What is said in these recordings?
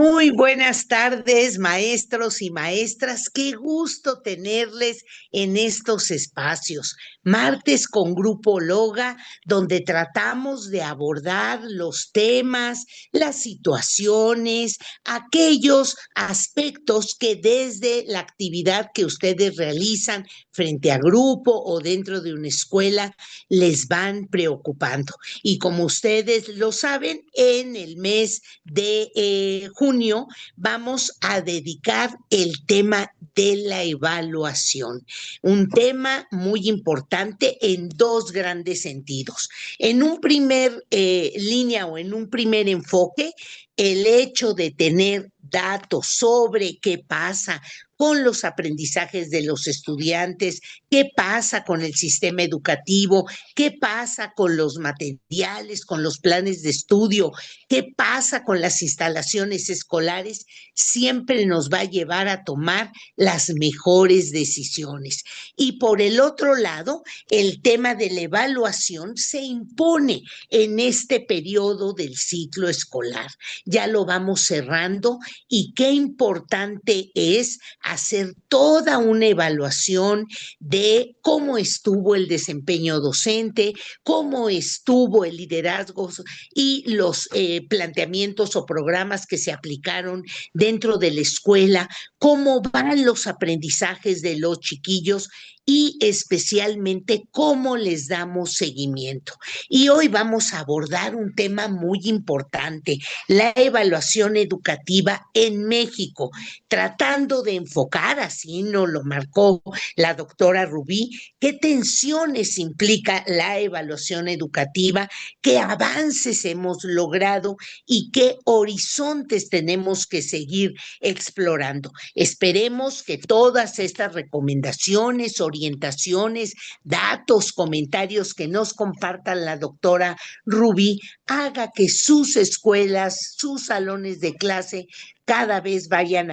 Muy buenas tardes, maestros y maestras. Qué gusto tenerles en estos espacios. Martes con Grupo Loga, donde tratamos de abordar los temas, las situaciones, aquellos aspectos que desde la actividad que ustedes realizan frente a grupo o dentro de una escuela les van preocupando. Y como ustedes lo saben, en el mes de junio vamos a dedicar el tema de la evaluación, un tema muy importante en dos grandes sentidos. En un primer línea o en un primer enfoque, el hecho de tener datos sobre qué pasa con los aprendizajes de los estudiantes, qué pasa con el sistema educativo, qué pasa con los materiales, con los planes de estudio, qué pasa con las instalaciones escolares, siempre nos va a llevar a tomar las mejores decisiones. Y por el otro lado, el tema de la evaluación se impone en este periodo del ciclo escolar. Ya lo vamos cerrando y qué importante es hacer toda una evaluación de cómo estuvo el desempeño docente, cómo estuvo el liderazgo y los planteamientos o programas que se aplicaron dentro de la escuela, cómo van los aprendizajes de los chiquillos y especialmente cómo les damos seguimiento. Y hoy vamos a abordar un tema muy importante, la evaluación educativa en México, tratando de enfocar, así nos lo marcó la doctora Rubí, qué tensiones implica la evaluación educativa, qué avances hemos logrado y qué horizontes tenemos que seguir explorando. Esperemos que todas estas recomendaciones, orientaciones, datos, comentarios que nos compartan la doctora Rubí haga que sus escuelas, sus salones de clase cada vez vayan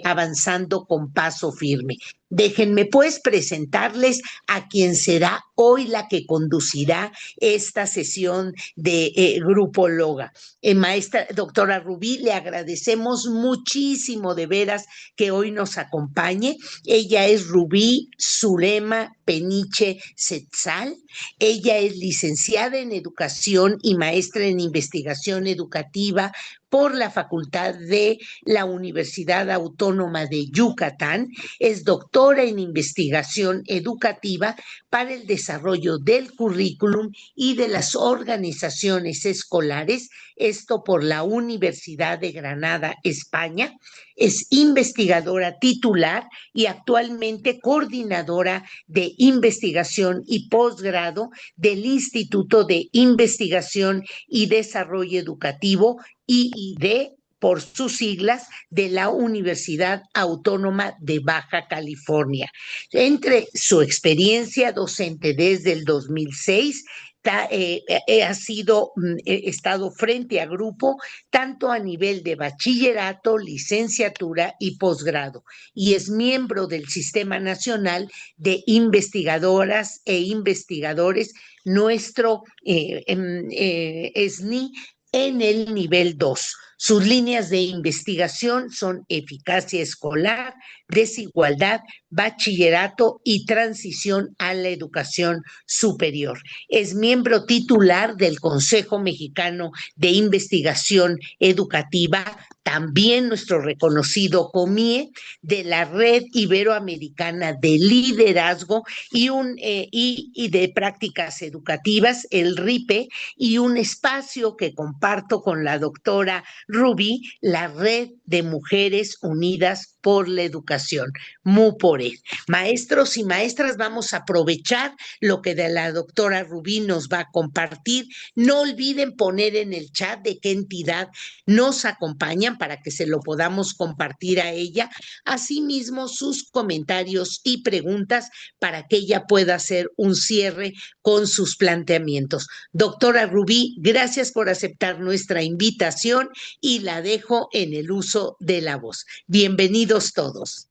avanzando con paso firme. Déjenme pues presentarles a quien será hoy la que conducirá esta sesión de Grupo Loga. Maestra doctora Rubí, le agradecemos muchísimo de veras que hoy nos acompañe. Ella es Rubí Zulema Peniche Setzal. Ella es licenciada en Educación y maestra en Investigación Educativa por la Facultad de la Universidad Autónoma de Yucatán. Es doctora en Investigación Educativa para el desarrollo del currículum y de las organizaciones escolares, esto por la Universidad de Granada, España. Es investigadora titular y actualmente coordinadora de investigación y posgrado del Instituto de Investigación y Desarrollo Educativo, IID, por sus siglas, de la Universidad Autónoma de Baja California. Entre su experiencia docente desde el 2006, ha sido estado frente a grupo tanto a nivel de bachillerato, licenciatura y posgrado, y es miembro del Sistema Nacional de Investigadoras e Investigadores, nuestro SNI, en el nivel 2. Sus líneas de investigación son eficacia escolar, desigualdad, bachillerato y transición a la educación superior. Es miembro titular del Consejo Mexicano de Investigación Educativa, también nuestro reconocido COMIE, de la Red Iberoamericana de Liderazgo y de Prácticas Educativas, el RIPE, y un espacio que comparto con la doctora Rubí, la Red de Mujeres Unidas por la Educación, MUPORED. Maestros y maestras, vamos a aprovechar lo que de la doctora Rubí nos va a compartir. No olviden poner en el chat de qué entidad nos acompañan para que se lo podamos compartir a ella. Asimismo, sus comentarios y preguntas para que ella pueda hacer un cierre con sus planteamientos. Doctora Rubí, gracias por aceptar nuestra invitación y la dejo en el uso de la voz. Bienvenidos todos.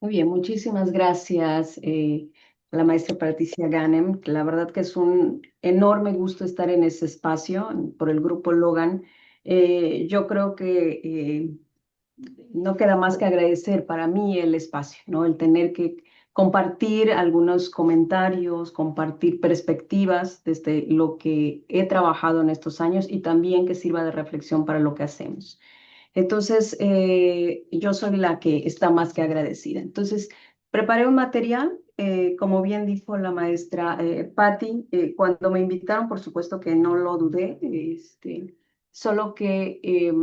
Muy bien, muchísimas gracias a la maestra Patricia Ganem. La verdad que es un enorme gusto estar en este espacio por el Grupo Logan Yo creo que no queda más que agradecer para mí el espacio, ¿no? El tener que compartir algunos comentarios, compartir perspectivas desde lo que he trabajado en estos años y también que sirva de reflexión para lo que hacemos. Entonces, yo soy la que está más que agradecida. Entonces, preparé un material, como bien dijo la maestra Patti, cuando me invitaron, por supuesto que no lo dudé, solo que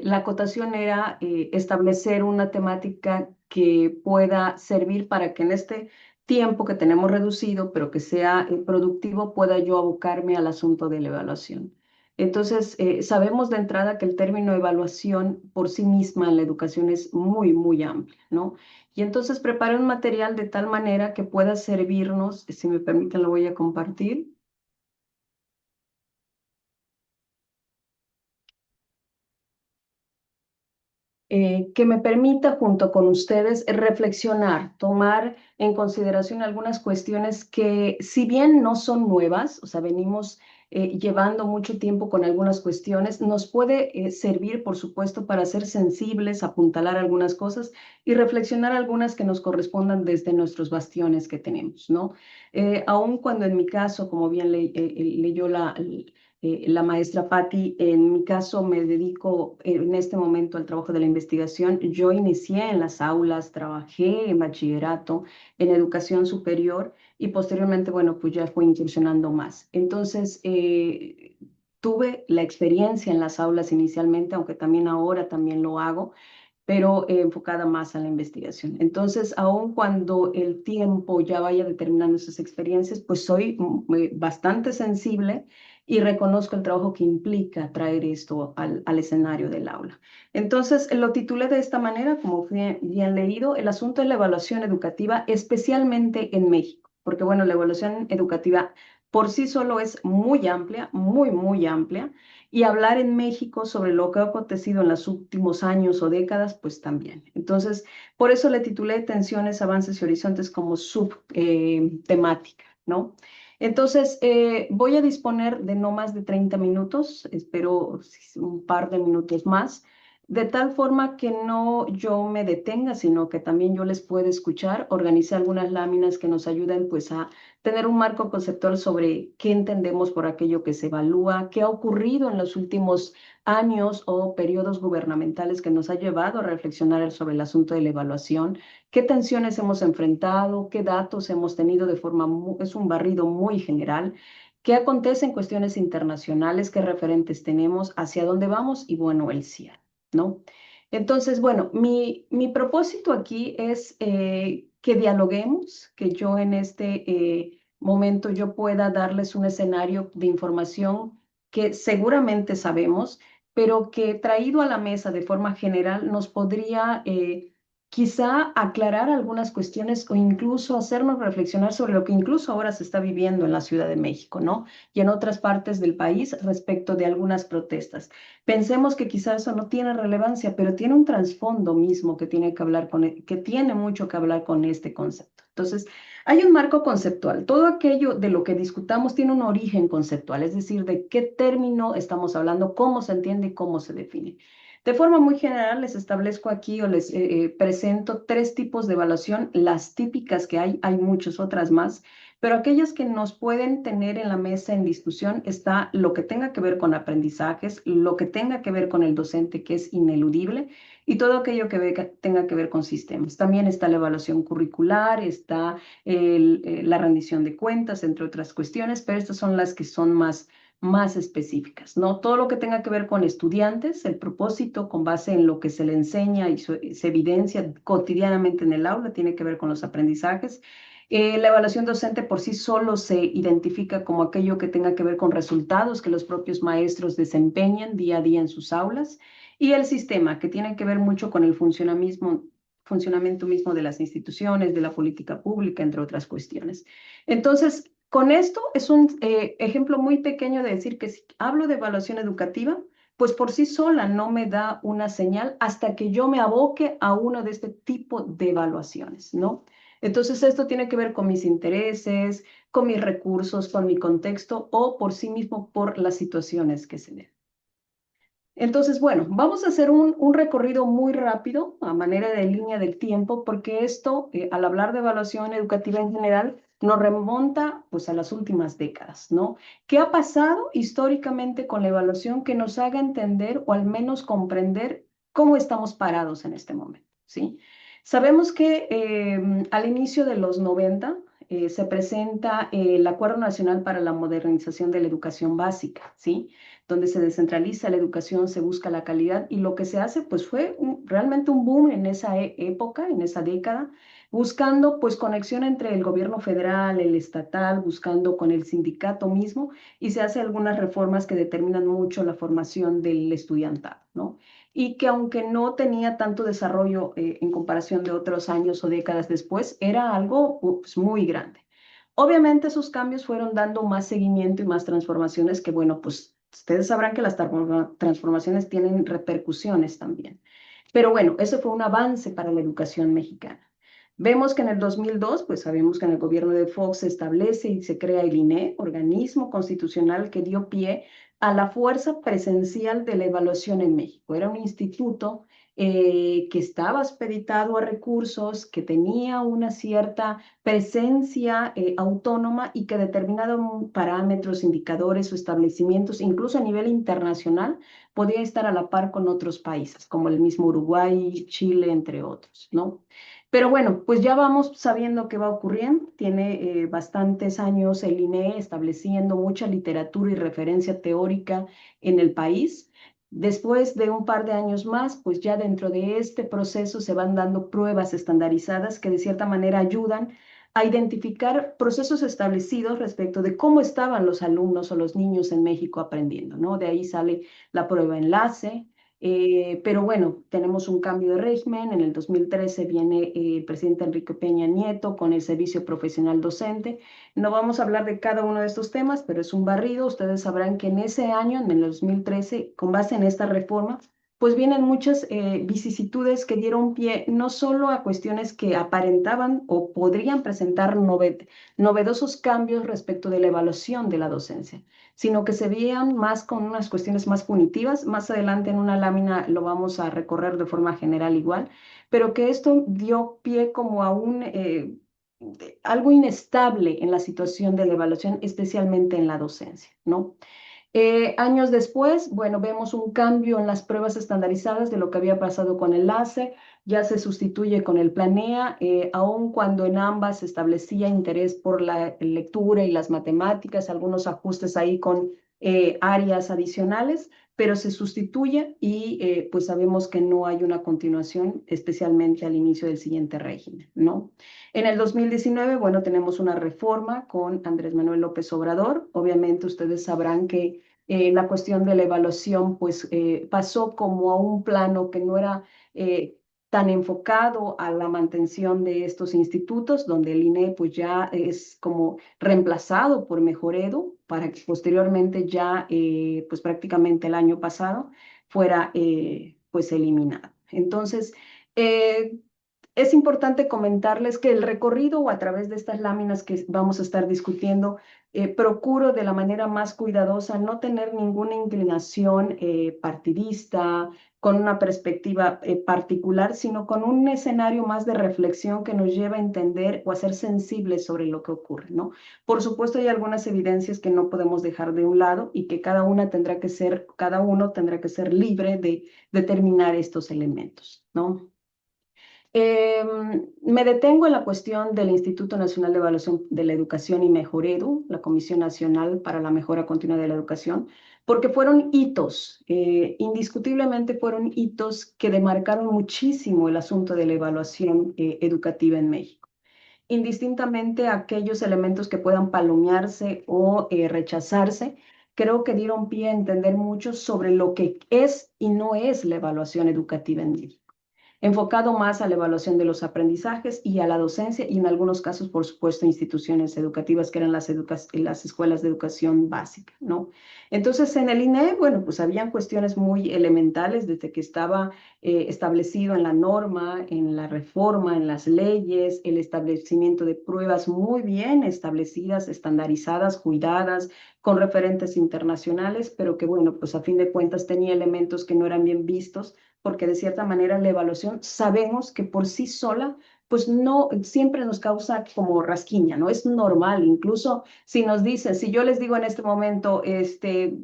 la acotación era establecer una temática que pueda servir para que en este tiempo que tenemos reducido, pero que sea productivo, pueda yo abocarme al asunto de la evaluación. Entonces, sabemos de entrada que el término evaluación por sí misma en la educación es muy, muy amplio, ¿no? Y entonces preparé un material de tal manera que pueda servirnos, si me permiten, lo voy a compartir. Que me permita junto con ustedes reflexionar, tomar en consideración algunas cuestiones que si bien no son nuevas, o sea, venimos llevando mucho tiempo con algunas cuestiones, nos puede servir, por supuesto, para ser sensibles, apuntalar algunas cosas y reflexionar algunas que nos correspondan desde nuestros bastiones que tenemos, ¿no? Aun cuando en mi caso, como bien leyó la maestra Patti, en mi caso me dedico en este momento al trabajo de la investigación. Yo inicié en las aulas, trabajé en bachillerato, en educación superior y posteriormente, bueno, pues ya fui incursionando más. Entonces, tuve la experiencia en las aulas inicialmente, aunque también ahora también lo hago, pero enfocada más a la investigación. Entonces, aun cuando el tiempo ya vaya determinando esas experiencias, pues soy bastante sensible y reconozco el trabajo que implica traer esto al escenario del aula. Entonces, lo titulé de esta manera, como bien leído, el asunto de la evaluación educativa, especialmente en México, porque bueno, la evaluación educativa por sí solo es muy amplia, muy, muy amplia, y hablar en México sobre lo que ha acontecido en los últimos años o décadas, pues también. Entonces, por eso le titulé Tensiones, Avances y Horizontes como subtemática, ¿no? Entonces, voy a disponer de no más de 30 minutos, espero un par de minutos más, de tal forma que no yo me detenga, sino que también yo les pueda escuchar. Organicé algunas láminas que nos ayuden pues a tener un marco conceptual sobre qué entendemos por aquello que se evalúa, qué ha ocurrido en los últimos años o periodos gubernamentales que nos ha llevado a reflexionar sobre el asunto de la evaluación, qué tensiones hemos enfrentado, qué datos hemos tenido de forma, es un barrido muy general, qué acontece en cuestiones internacionales, qué referentes tenemos, hacia dónde vamos y bueno, el cierre, ¿no? Entonces, bueno, mi propósito aquí es que dialoguemos, que yo en este momento yo pueda darles un escenario de información que seguramente sabemos, pero que traído a la mesa de forma general nos podría quizá aclarar algunas cuestiones o incluso hacernos reflexionar sobre lo que incluso ahora se está viviendo en la Ciudad de México, ¿no? Y en otras partes del país respecto de algunas protestas. Pensemos que quizás eso no tiene relevancia, pero tiene un trasfondo mismo que tiene que hablar que tiene mucho que hablar con este concepto. Entonces, hay un marco conceptual. Todo aquello de lo que discutamos tiene un origen conceptual, es decir, de qué término estamos hablando, cómo se entiende y cómo se define. De forma muy general, les establezco aquí o les presento tres tipos de evaluación, las típicas que hay muchas otras más, pero aquellas que nos pueden tener en la mesa en discusión está lo que tenga que ver con aprendizajes, lo que tenga que ver con el docente, que es ineludible, y todo aquello que tenga que ver con sistemas. También está la evaluación curricular, está la rendición de cuentas, entre otras cuestiones, pero estas son las que son más específicas, ¿no? Todo lo que tenga que ver con estudiantes, el propósito con base en lo que se le enseña y se evidencia cotidianamente en el aula, tiene que ver con los aprendizajes. La evaluación docente por sí solo se identifica como aquello que tenga que ver con resultados que los propios maestros desempeñan día a día en sus aulas. Y el sistema, que tiene que ver mucho con el funcionamiento mismo de las instituciones, de la política pública, entre otras cuestiones. Entonces, con esto es un ejemplo muy pequeño de decir que si hablo de evaluación educativa, pues por sí sola no me da una señal hasta que yo me aboque a uno de este tipo de evaluaciones, ¿no? Entonces, esto tiene que ver con mis intereses, con mis recursos, con mi contexto o por sí mismo por las situaciones que se den. Entonces, bueno, vamos a hacer un recorrido muy rápido a manera de línea del tiempo, porque esto, al hablar de evaluación educativa en general, nos remonta pues a las últimas décadas, ¿no? ¿Qué ha pasado históricamente con la evaluación que nos haga entender o al menos comprender cómo estamos parados en este momento, ¿sí? Sabemos que al inicio de los 90 se presenta el Acuerdo Nacional para la Modernización de la Educación Básica, ¿sí? Donde se descentraliza la educación, se busca la calidad y lo que se hace pues fue realmente un boom en esa época, en esa década, buscando pues conexión entre el gobierno federal, el estatal, buscando con el sindicato mismo y se hace algunas reformas que determinan mucho la formación del estudiantado, ¿no? Y que aunque no tenía tanto desarrollo en comparación de otros años o décadas después, era algo pues, muy grande. Obviamente esos cambios fueron dando más seguimiento y más transformaciones que, bueno, pues ustedes sabrán que las transformaciones tienen repercusiones también. Pero bueno, eso fue un avance para la educación mexicana. Vemos que en el 2002, pues sabemos que en el gobierno de Fox se establece y se crea el INE, organismo constitucional que dio pie a la fuerza presencial de la evaluación en México. Era un instituto que estaba expeditado a recursos, que tenía una cierta presencia autónoma y que determinaba parámetros, indicadores o establecimientos, incluso a nivel internacional, podía estar a la par con otros países, como el mismo Uruguay, Chile, entre otros, ¿no? Pero bueno, pues ya vamos sabiendo qué va ocurriendo. Tiene bastantes años el INE estableciendo mucha literatura y referencia teórica en el país. Después de un par de años más, pues ya dentro de este proceso se van dando pruebas estandarizadas que de cierta manera ayudan a identificar procesos establecidos respecto de cómo estaban los alumnos o los niños en México aprendiendo, ¿no? De ahí sale la prueba enlace. Pero bueno, tenemos un cambio de régimen. En el 2013 viene el presidente Enrique Peña Nieto con el servicio profesional docente. No vamos a hablar de cada uno de estos temas, pero es un barrido. Ustedes sabrán que en ese año, en el 2013, con base en esta reforma, pues vienen muchas vicisitudes que dieron pie no solo a cuestiones que aparentaban o podrían presentar novedosos cambios respecto de la evaluación de la docencia, sino que se veían más con unas cuestiones más punitivas. Más adelante en una lámina lo vamos a recorrer de forma general igual, pero que esto dio pie como a un algo inestable en la situación de la evaluación, especialmente en la docencia, ¿no? Años después, bueno, vemos un cambio en las pruebas estandarizadas de lo que había pasado con el LACE, ya se sustituye con el Planea, aun cuando en ambas se establecía interés por la lectura y las matemáticas, algunos ajustes ahí con áreas adicionales, pero se sustituye y pues sabemos que no hay una continuación, especialmente al inicio del siguiente régimen, ¿no? En el 2019, bueno, tenemos una reforma con Andrés Manuel López Obrador. Obviamente ustedes sabrán que la cuestión de la evaluación pues pasó como a un plano que no era tan enfocado a la mantención de estos institutos, donde el INE pues ya es como reemplazado por Mejoredu para que posteriormente ya pues prácticamente el año pasado fuera pues eliminado. Entonces, eh, es importante comentarles que el recorrido o a través de estas láminas que vamos a estar discutiendo, procuro de la manera más cuidadosa no tener ninguna inclinación partidista, con una perspectiva particular, sino con un escenario más de reflexión que nos lleva a entender o a ser sensibles sobre lo que ocurre, ¿no? Por supuesto, hay algunas evidencias que no podemos dejar de un lado y que cada uno tendrá que ser libre de determinar estos elementos, ¿no? Me detengo en la cuestión del Instituto Nacional de Evaluación de la Educación y Mejoredu, la Comisión Nacional para la Mejora Continua de la Educación, porque fueron hitos, indiscutiblemente fueron hitos que demarcaron muchísimo el asunto de la evaluación educativa en México. Indistintamente a aquellos elementos que puedan palomearse o rechazarse, creo que dieron pie a entender mucho sobre lo que es y no es la evaluación educativa en México. enfocado más a la evaluación de los aprendizajes y a la docencia y en algunos casos, por supuesto, instituciones educativas que eran las escuelas de educación básica, ¿no? Entonces, en el INE, bueno, pues habían cuestiones muy elementales desde que estaba establecido en la norma, en la reforma, en las leyes, el establecimiento de pruebas muy bien establecidas, estandarizadas, cuidadas, con referentes internacionales, pero que, bueno, pues a fin de cuentas tenía elementos que no eran bien vistos, porque de cierta manera la evaluación sabemos que por sí sola pues no siempre nos causa como rasquiña, ¿no? Es normal, incluso si nos dicen, si yo les digo en este momento,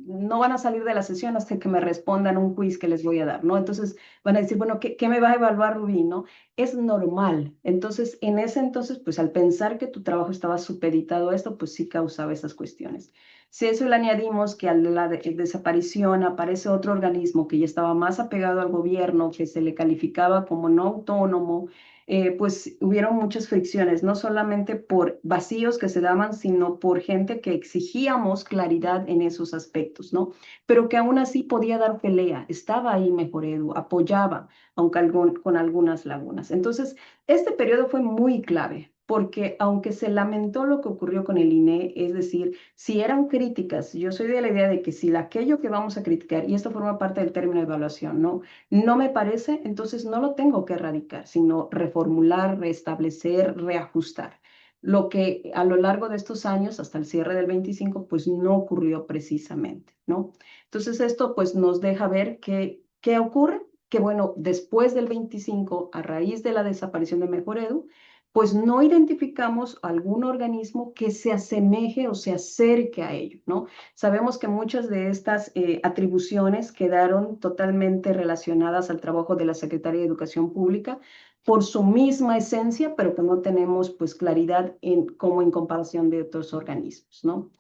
no van a salir de la sesión hasta que me respondan un quiz que les voy a dar, ¿no? Entonces van a decir, bueno, ¿qué me va a evaluar Rubí, no? Es normal. Entonces, en ese entonces, pues al pensar que tu trabajo estaba supeditado a esto, pues sí causaba esas cuestiones. Si a eso le añadimos que a la desaparición aparece otro organismo que ya estaba más apegado al gobierno, que se le calificaba como no autónomo, pues hubieron muchas fricciones, no solamente por vacíos que se daban, sino por gente que exigíamos claridad en esos aspectos, ¿no? Pero que aún así podía dar pelea, estaba ahí Mejor Edu, apoyaba, aunque con algunas lagunas. Entonces, este periodo fue muy clave, porque aunque se lamentó lo que ocurrió con el INE, es decir, si eran críticas, yo soy de la idea de que si aquello que vamos a criticar, y esto forma parte del término de evaluación, no me parece, entonces no lo tengo que erradicar, sino reformular, restablecer, reajustar. Lo que a lo largo de estos años, hasta el cierre del 25, pues no ocurrió precisamente, ¿no? Entonces esto pues nos deja ver qué ocurre, que bueno, después del 25, a raíz de la desaparición de Mejor Edu, pues no identificamos algún organismo que se asemeje o se acerque a ello, ¿no? Sabemos que muchas de estas atribuciones quedaron totalmente relacionadas al trabajo de la Secretaría de Educación Pública por su misma esencia, pero que no tenemos pues claridad como en comparación de otros organismos, ¿no?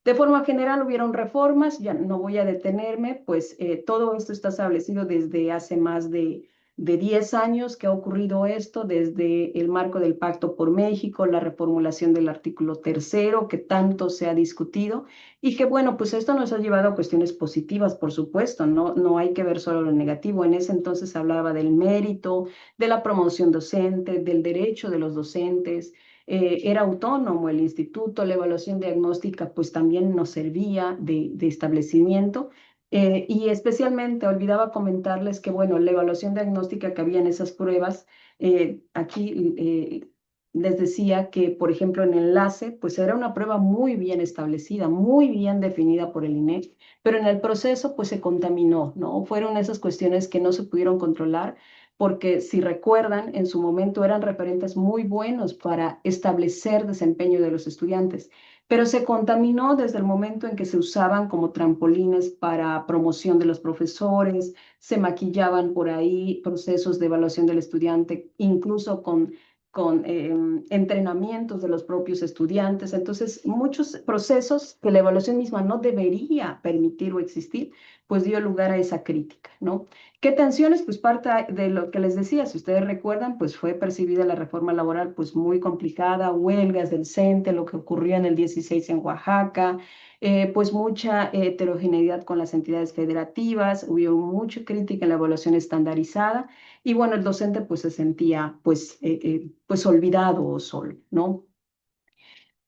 De forma general hubieron reformas, ya no voy a detenerme, pues todo esto está establecido desde hace más de 10 años que ha ocurrido esto, desde el marco del Pacto por México, la reformulación del artículo tercero, que tanto se ha discutido, y que bueno, pues esto nos ha llevado a cuestiones positivas, por supuesto, no hay que ver solo lo negativo. En ese entonces se hablaba del mérito, de la promoción docente, del derecho de los docentes, era autónomo el instituto, la evaluación diagnóstica pues también nos servía de establecimiento. Y especialmente olvidaba comentarles que, bueno, la evaluación diagnóstica que había en esas pruebas, aquí les decía que, por ejemplo, en enlace, pues era una prueba muy bien establecida, muy bien definida por el INEC, pero en el proceso pues se contaminó, ¿no? Fueron esas cuestiones que no se pudieron controlar porque si recuerdan, en su momento eran referentes muy buenos para establecer desempeño de los estudiantes, pero se contaminó desde el momento en que se usaban como trampolines para promoción de los profesores, se maquillaban por ahí procesos de evaluación del estudiante, incluso con entrenamientos de los propios estudiantes. Entonces, muchos procesos que la evaluación misma no debería permitir o existir, pues dio lugar a esa crítica, ¿no? ¿Qué tensiones? Pues parte de lo que les decía, si ustedes recuerdan, pues fue percibida la reforma laboral pues muy complicada, huelgas del CENTE, lo que ocurrió en el 16 en Oaxaca, pues mucha heterogeneidad con las entidades federativas, hubo mucha crítica en la evaluación estandarizada y bueno, el docente pues se sentía pues olvidado o solo, ¿no?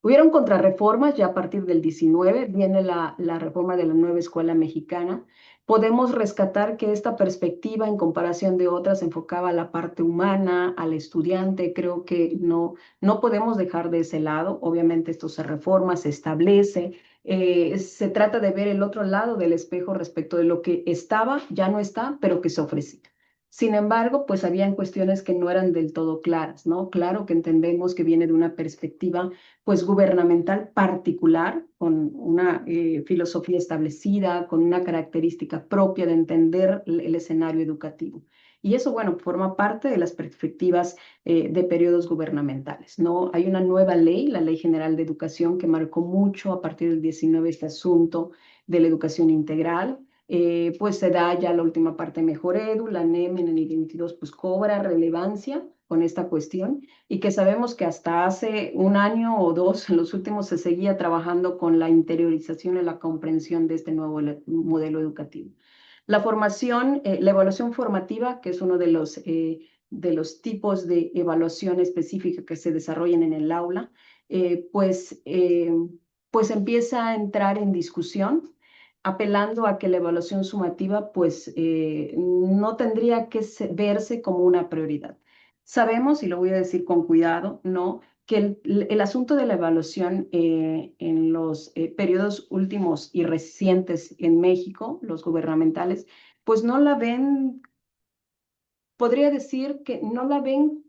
Hubieron contrarreformas, ya a partir del 19 viene la reforma de la nueva escuela mexicana. Podemos rescatar que esta perspectiva, en comparación de otras, enfocaba a la parte humana, al estudiante. Creo que no podemos dejar de ese lado. Obviamente esto se reforma, se establece. Se trata de ver el otro lado del espejo respecto de lo que estaba, ya no está, pero que se ofrecía. Sin embargo, pues habían cuestiones que no eran del todo claras, ¿no? Claro que entendemos que viene de una perspectiva pues gubernamental particular, con una filosofía establecida, con una característica propia de entender el escenario educativo. Y eso, bueno, forma parte de las perspectivas de periodos gubernamentales, ¿no? Hay una nueva ley, la Ley General de Educación, que marcó mucho a partir del 19 este asunto de la educación integral. Pues se da ya la última parte Mejor Edu, la NEM en el 22 pues cobra relevancia con esta cuestión y que sabemos que hasta hace un año o dos, en los últimos, se seguía trabajando con la interiorización y la comprensión de este nuevo modelo educativo. La formación, la evaluación formativa, que es uno de los tipos de evaluación específica que se desarrollan en el aula, eh, pues, eh, pues empieza a entrar en discusión, apelando a que la evaluación sumativa pues no tendría que verse como una prioridad. Sabemos, y lo voy a decir con cuidado, ¿no? Que el asunto de la evaluación en los periodos últimos y recientes en México, los gubernamentales, pues no la ven, podría decir que no la ven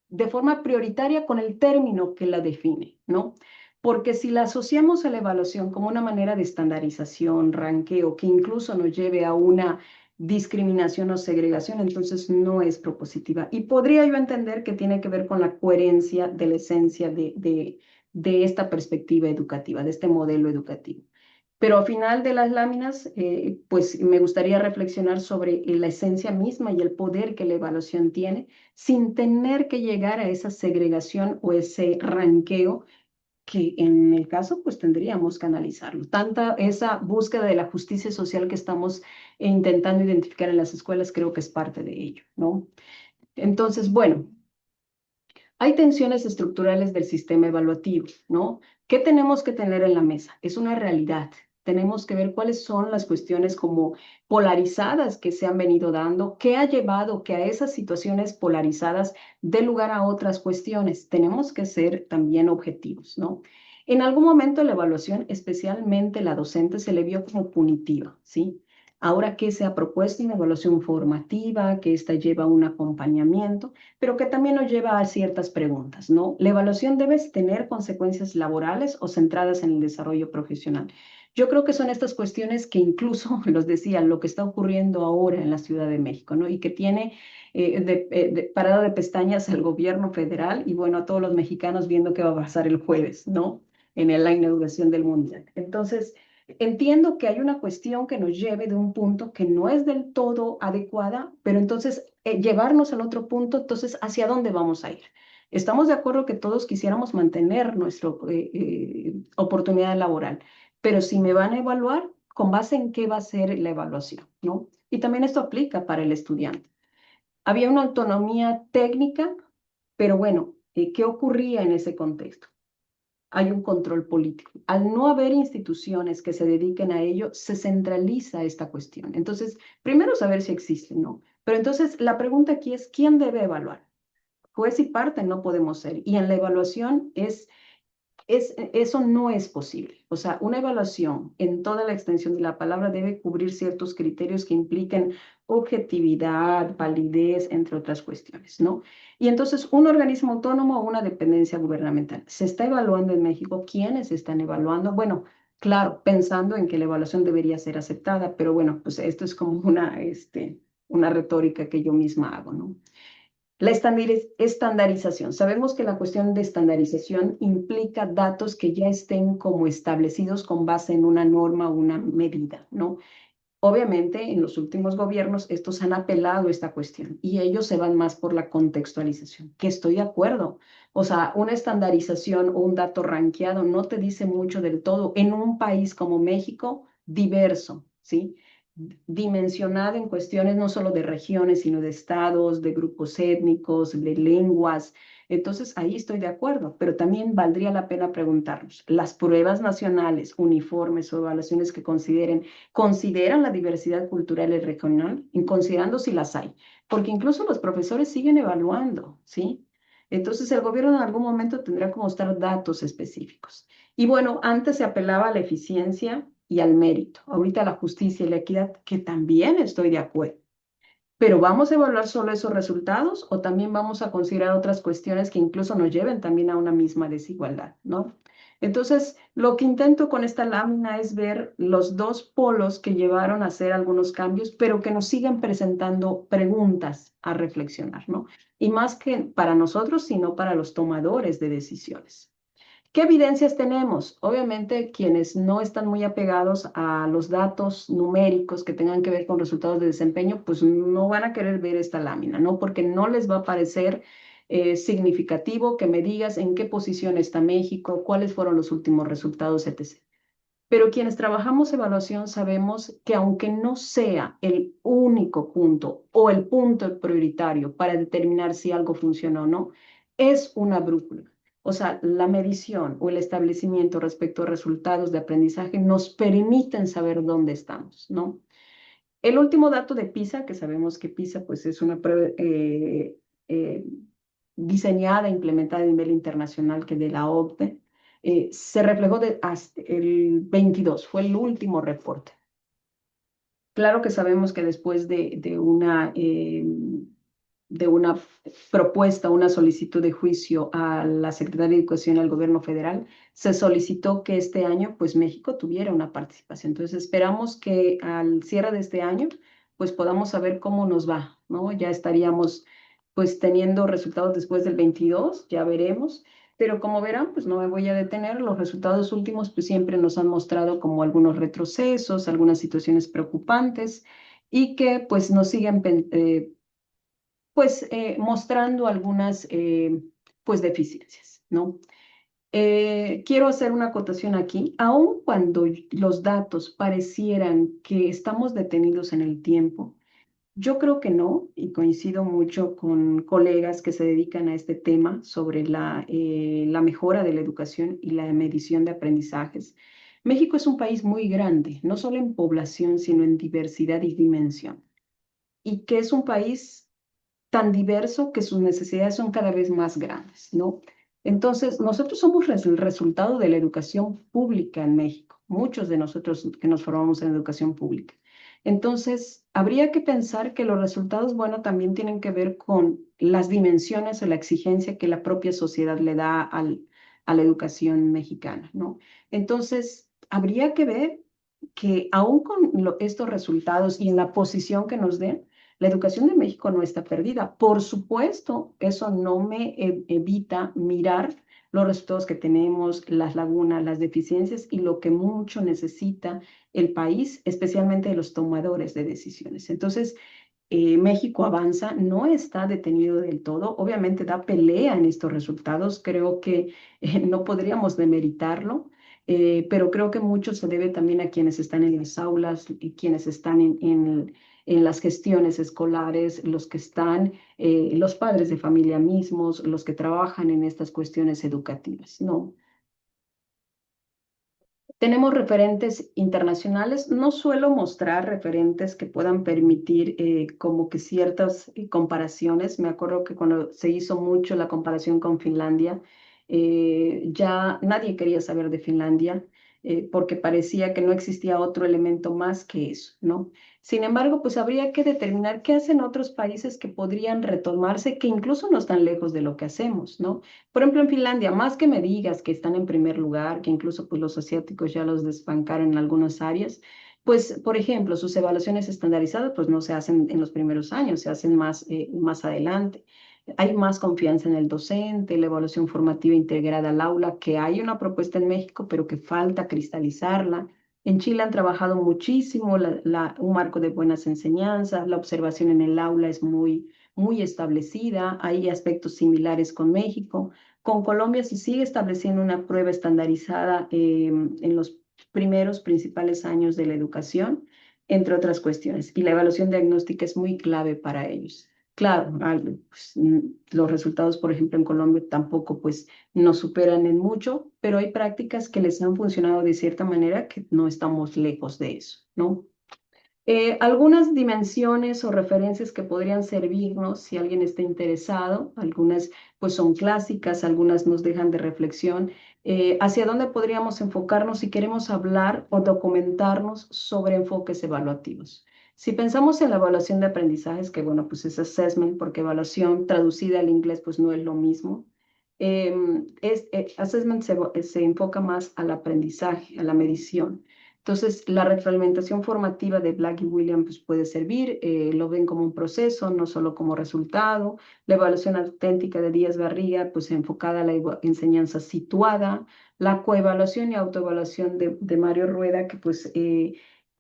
de forma prioritaria con el término que la define, ¿no? Porque si la asociamos a la evaluación como una manera de estandarización, ranqueo, que incluso nos lleve a una discriminación o segregación, entonces no es propositiva. Y podría yo entender que tiene que ver con la coherencia de la esencia de esta perspectiva educativa, de este modelo educativo. Pero al final de las láminas, pues me gustaría reflexionar sobre la esencia misma y el poder que la evaluación tiene, sin tener que llegar a esa segregación o ese ranqueo que en el caso pues tendríamos que analizarlo. Tanta esa búsqueda de la justicia social que estamos intentando identificar en las escuelas creo que es parte de ello, ¿no? Entonces, bueno, hay tensiones estructurales del sistema evaluativo, ¿no? ¿Qué tenemos que tener en la mesa? Es una realidad. Tenemos que ver cuáles son las cuestiones como polarizadas que se han venido dando, qué ha llevado que a esas situaciones polarizadas dé lugar a otras cuestiones. Tenemos que ser también objetivos, ¿no? En algún momento la evaluación, especialmente la docente, se le vio como punitiva, ¿sí? Ahora que se ha propuesto una evaluación formativa, que esta lleva un acompañamiento, pero que también nos lleva a ciertas preguntas, ¿no? ¿La evaluación debe tener consecuencias laborales o centradas en el desarrollo profesional? Yo creo que son estas cuestiones que incluso, los decía, lo que está ocurriendo ahora en la Ciudad de México, ¿no? Y que tiene parada de pestañas al gobierno federal y bueno, a todos los mexicanos viendo qué va a pasar el jueves, ¿no? La inauguración del Mundial. Entonces, entiendo que hay una cuestión que nos lleve de un punto que no es del todo adecuada, pero entonces llevarnos al otro punto, entonces, ¿hacia dónde vamos a ir? Estamos de acuerdo que todos quisiéramos mantener nuestra oportunidad laboral, pero si me van a evaluar, ¿con base en qué va a ser la evaluación? ¿No? Y también esto aplica para el estudiante. Había una autonomía técnica, pero bueno, ¿qué ocurría en ese contexto? Hay un control político. Al no haber instituciones que se dediquen a ello, se centraliza esta cuestión. Entonces, primero saber si existe, ¿no? Pero entonces la pregunta aquí es, ¿quién debe evaluar? Juez y parte no podemos ser. Y en la evaluación eso no es posible. O sea, una evaluación en toda la extensión de la palabra debe cubrir ciertos criterios que impliquen objetividad, validez, entre otras cuestiones, ¿no? Y entonces, un organismo autónomo o una dependencia gubernamental. ¿Se está evaluando en México? ¿Quiénes están evaluando? Bueno, claro, pensando en que la evaluación debería ser aceptada, pero bueno, pues esto es como una retórica que yo misma hago, ¿no? La estandarización. Sabemos que la cuestión de estandarización implica datos que ya estén como establecidos con base en una norma o una medida, ¿no? Obviamente, en los últimos gobiernos, estos han apelado a esta cuestión y ellos se van más por la contextualización, que estoy de acuerdo. O sea, una estandarización o un dato ranqueado no te dice mucho del todo en un país como México, diverso, ¿sí? Dimensionado en cuestiones no solo de regiones, sino de estados, de grupos étnicos, de lenguas. Entonces, ahí estoy de acuerdo, pero también valdría la pena preguntarnos, ¿las pruebas nacionales, uniformes o evaluaciones que consideran la diversidad cultural y regional, considerando si las hay? Porque incluso los profesores siguen evaluando, ¿sí? Entonces, el gobierno en algún momento tendrá que mostrar datos específicos. Y bueno, antes se apelaba a la eficiencia y al mérito. Ahorita la justicia y la equidad, que también estoy de acuerdo. Pero ¿vamos a evaluar solo esos resultados o también vamos a considerar otras cuestiones que incluso nos lleven también a una misma desigualdad, ¿no? Entonces, lo que intento con esta lámina es ver los dos polos que llevaron a hacer algunos cambios, pero que nos siguen presentando preguntas a reflexionar, ¿no? Y más que para nosotros, sino para los tomadores de decisiones. ¿Qué evidencias tenemos? Obviamente, quienes no están muy apegados a los datos numéricos que tengan que ver con resultados de desempeño, pues no van a querer ver esta lámina, ¿no? Porque no les va a parecer significativo que me digas en qué posición está México, cuáles fueron los últimos resultados, etc. Pero quienes trabajamos evaluación sabemos que aunque no sea el único punto o el punto prioritario para determinar si algo funciona o no, es una brújula. O sea, la medición o el establecimiento respecto a resultados de aprendizaje nos permiten saber dónde estamos, ¿no? El último dato de PISA, que sabemos que PISA pues, es una prueba eh, diseñada e implementada a nivel internacional que de la OCDE, se reflejó hasta el 22, fue el último reporte. Claro que sabemos que después de una propuesta, una solicitud de juicio a la Secretaría de Educación y al Gobierno Federal, se solicitó que este año, pues México tuviera una participación. Entonces esperamos que al cierre de este año, pues podamos saber cómo nos va, ¿no? Ya estaríamos, pues teniendo resultados después del 22, ya veremos. Pero como verán, pues no me voy a detener. Los resultados últimos pues siempre nos han mostrado como algunos retrocesos, algunas situaciones preocupantes y que pues nos siguen mostrando algunas pues deficiencias, ¿no? Quiero hacer una acotación aquí. Aun cuando los datos parecieran que estamos detenidos en el tiempo, yo creo que no, y coincido mucho con colegas que se dedican a este tema sobre la mejora de la educación y la medición de aprendizajes. México es un país muy grande, no solo en población, sino en diversidad y dimensión, y que es un país tan diverso que sus necesidades son cada vez más grandes, ¿no? Entonces, nosotros somos el resultado de la educación pública en México, muchos de nosotros que nos formamos en educación pública. Entonces, habría que pensar que los resultados, bueno, también tienen que ver con las dimensiones o la exigencia que la propia sociedad le da a la educación mexicana, ¿no? Entonces, habría que ver que aún con estos resultados y en la posición que nos den, la educación de México no está perdida. Por supuesto, eso no me evita mirar los resultados que tenemos, las lagunas, las deficiencias y lo que mucho necesita el país, especialmente los tomadores de decisiones. Entonces, México avanza, no está detenido del todo, obviamente da pelea en estos resultados, creo que no podríamos demeritarlo, pero creo que mucho se debe también a quienes están en las aulas y quienes están en las gestiones escolares, los que están, los padres de familia mismos, los que trabajan en estas cuestiones educativas, ¿no? Tenemos referentes internacionales. No suelo mostrar referentes que puedan permitir como que ciertas comparaciones. Me acuerdo que cuando se hizo mucho la comparación con Finlandia, ya nadie quería saber de Finlandia porque parecía que no existía otro elemento más que eso, ¿no? Sin embargo, pues habría que determinar qué hacen otros países que podrían retomarse, que incluso no están lejos de lo que hacemos, ¿no? Por ejemplo, en Finlandia, más que me digas que están en primer lugar, que incluso pues, los asiáticos ya los desbancaron en algunas áreas, pues, por ejemplo, sus evaluaciones estandarizadas pues no se hacen en los primeros años, se hacen más adelante. Hay más confianza en el docente, la evaluación formativa integrada al aula, que hay una propuesta en México, pero que falta cristalizarla. En Chile han trabajado muchísimo un marco de buenas enseñanzas, la observación en el aula es muy establecida, hay aspectos similares con México. Con Colombia se sigue estableciendo una prueba estandarizada en los primeros principales años de la educación, entre otras cuestiones, y la evaluación diagnóstica es muy clave para ellos. Claro, pues, los resultados, por ejemplo, en Colombia tampoco pues nos superan en mucho, pero hay prácticas que les han funcionado de cierta manera que no estamos lejos de eso, ¿no? Algunas dimensiones o referencias que podrían servirnos si alguien está interesado, algunas pues son clásicas, algunas nos dejan de reflexión, hacia dónde podríamos enfocarnos si queremos hablar o documentarnos sobre enfoques evaluativos. Si pensamos en la evaluación de aprendizajes, que bueno, pues es assessment, porque evaluación traducida al inglés pues no es lo mismo. Assessment se enfoca más al aprendizaje, a la medición. Entonces, la retroalimentación formativa de Black y Williams pues, puede servir, lo ven como un proceso, no solo como resultado. La evaluación auténtica de Díaz Barriga, pues enfocada a la enseñanza situada. La coevaluación y autoevaluación de Mario Rueda, que pues